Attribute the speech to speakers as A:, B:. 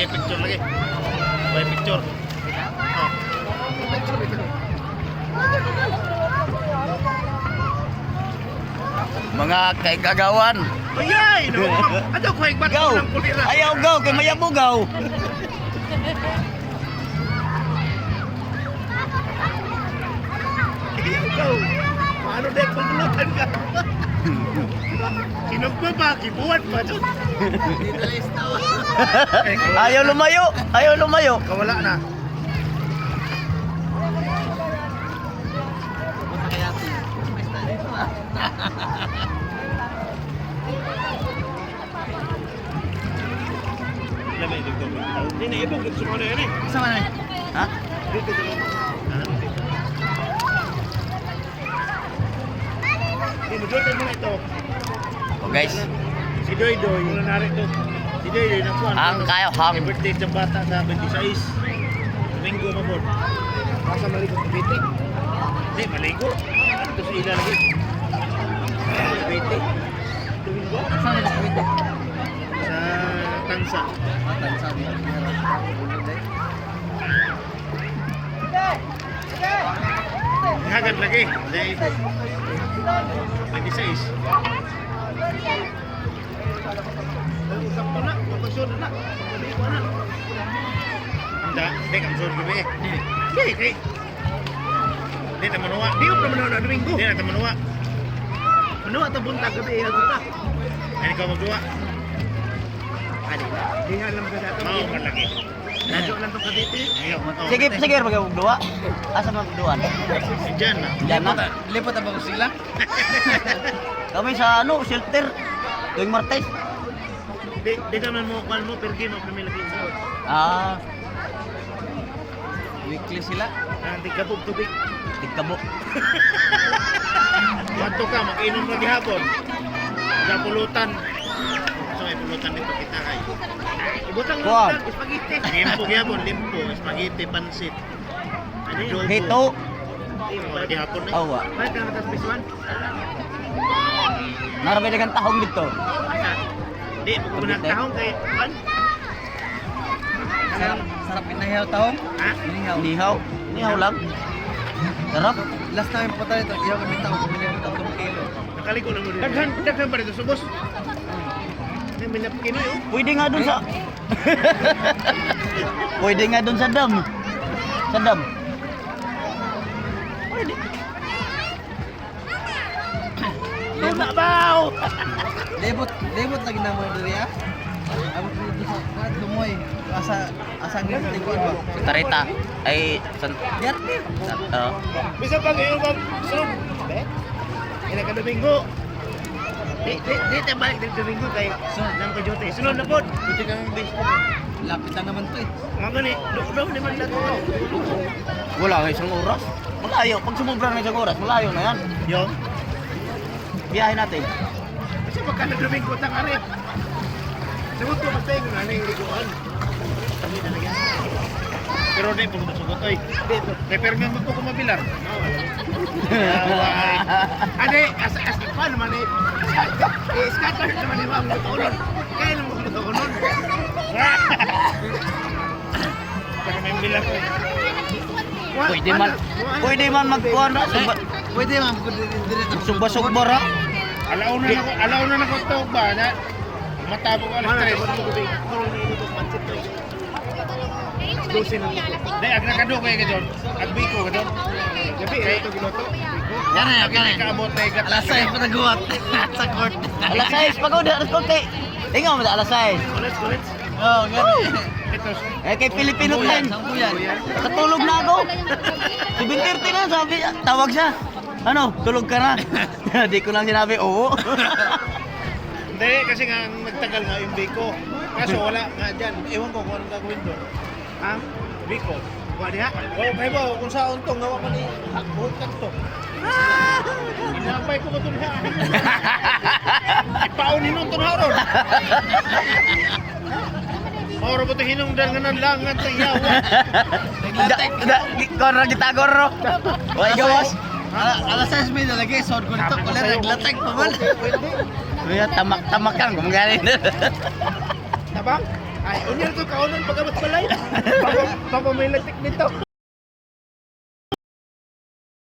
A: Lagi picture lagi. May picture. Oh.
B: Mga kaigagawan.
A: Ayay, no. Ano ko higbat
B: Gaw.
A: ng kulira.
B: Ayaw gaw kay mayabugaw.
A: Ikaw. Paano din paglutan ka? Kinugba pa, kibuhat pa dyan.
B: Ayaw lumayo. Ayaw lumayo.
A: Kawala na. Lamay dito. Hindi na ibog dito sa yan eh.
B: Sama na. Ha?
A: Dito dito. Hindi mo doon mo ito.
B: Oh, guys.
A: Si Doy Doy, yung narito. Si Doy Doy na kuwan.
B: Ang kayo hang.
A: Birthday sa bata sa 26. Domingo mabot. Masa maligo sa Bete? Hindi, maligo. Ito sa ila lagi. Bete. Domingo?
B: Saan na Bete?
A: Sa Tansa.
B: Tansa.
A: Hagad lagi. Dahil 26. Usap ko na, magkasunod na. Maligo na. Hindi, kamsunod ko ba eh. Hindi, kay. Hindi na manuwa. Di ko na manuwa na Domingo. Hindi na manuwa. Manuwa ta buntag gabi eh. Hagot ta. Ano ikaw magduwa? Adi na. Di nga alam ka dito. Oo, malaki. Nadyo lang itong kaditi.
B: Sige, sige magduwa. Asa magduwa?
A: Si Jan na.
B: Diyan na.
C: Lipot na ba ko sila?
B: Kami sa ano, shelter. Tuwing Martes.
A: Di ka man mo, kwan mo, pergi mo, pamilagin sa.
B: Ah,
C: Weekly sila.
A: Nanti kabog tubig.
B: tigkabo.
A: Wanto ka, mag-inom lagi hapon. Sa pulutan. So, may pulutan dito kita kay. Ibutang mo
B: Kuwan.
A: lang, spaghetti. Limpo gyapon, limpo, spaghetti, pansit. Ano yun?
B: Hito.
A: Lagi hapon na.
B: Awa.
A: Bakit ka nataspiswan?
B: Narabay na tahong dito.
A: Di, pag tahong kay Juan.
C: Sarap pinahiyaw taong.
A: Ha?
C: Pinahiyaw.
B: Nihaw. Nihaw lang. Sarap.
C: Last time po tayo ito, iyaw kami taong. Pumili kami taong 2 kilo.
A: Nakaligo lang mo rin. Daghan pa dito, subos. May minapkinoy, oh.
B: Pwede nga dun sa... Pwede nga dun sa dam. Sa dam. Pwede.
A: Luma baw!
C: Debut lagi na mo diri ah. Abot dito sa kuat lumoy. Asa ang lingkod ba?
B: Sa Tarita. Ay... San...
C: Yan.
A: Bisa pag iyo bang sulog. Ina ka Domingo. Di tayo balik ng Domingo kay sunod ng kajote. Sunod na po. Buti kang base po.
C: Lapit na naman to eh.
A: Mga gani, daw di man lato.
B: Wala nga isang oras. Malayo. Pag sumubra na isang oras, malayo na yan.
A: Yo.
B: Biyahe natin.
A: Kasi pagka na Domingo tang ari. Sabot ko mas tayo nga ning liguan. Kami talaga. Pero di po sugot ay. Repair nga mo ko mabilar. Ade, as paano man eh? Scatter naman yung mga mutuunon. Kaya naman mga mutuunon. Kaya may bilang ko.
B: Pwede man magkuha na.
C: Pwede man ko dito.
B: Sugba-sugba ra.
A: Alauna na ko to ba na matabog alas 3. Dai ag nakado kay gadon. Ag biko gadon. Gabi ito giloto.
C: Yan na, yan na.
A: Kaabot tay gat.
C: Alas 6 pa naguwat sa court.
B: Alas 6 pagod alas konti. Tingnan mo alas 6.
A: Kulit.
C: Oh, gani.
A: Ito.
B: Eh kay Filipino time.
C: Sampuyan.
B: Katulog na ako. 7:30 na sabi, tawag siya. Ano, tulog ka na. Di ko lang sinabi, oo.
A: Hindi kasi nga nagtagal nga yung biko. Kaso wala nga diyan. Ewan ko kung anong gagawin doon. Ha? Biko. Wa diha. Oh, kay ba kung sa untong gawa man ni hakbot kanto. Inabay ko ba ito niya? Ipaon hinong ito na ron. Mauro ba ito hinungdan nga ng langat sa iyawa?
B: Korro kita korro. Wai gawas.
C: Alas 6 may nalagay, sod ko nito. Wala naglatag pa man.
B: Kuya tamak-tamakan kung galing.
A: Tabang? Ay, unyar ko kaunon pagkamas balay. Pag may latik nito.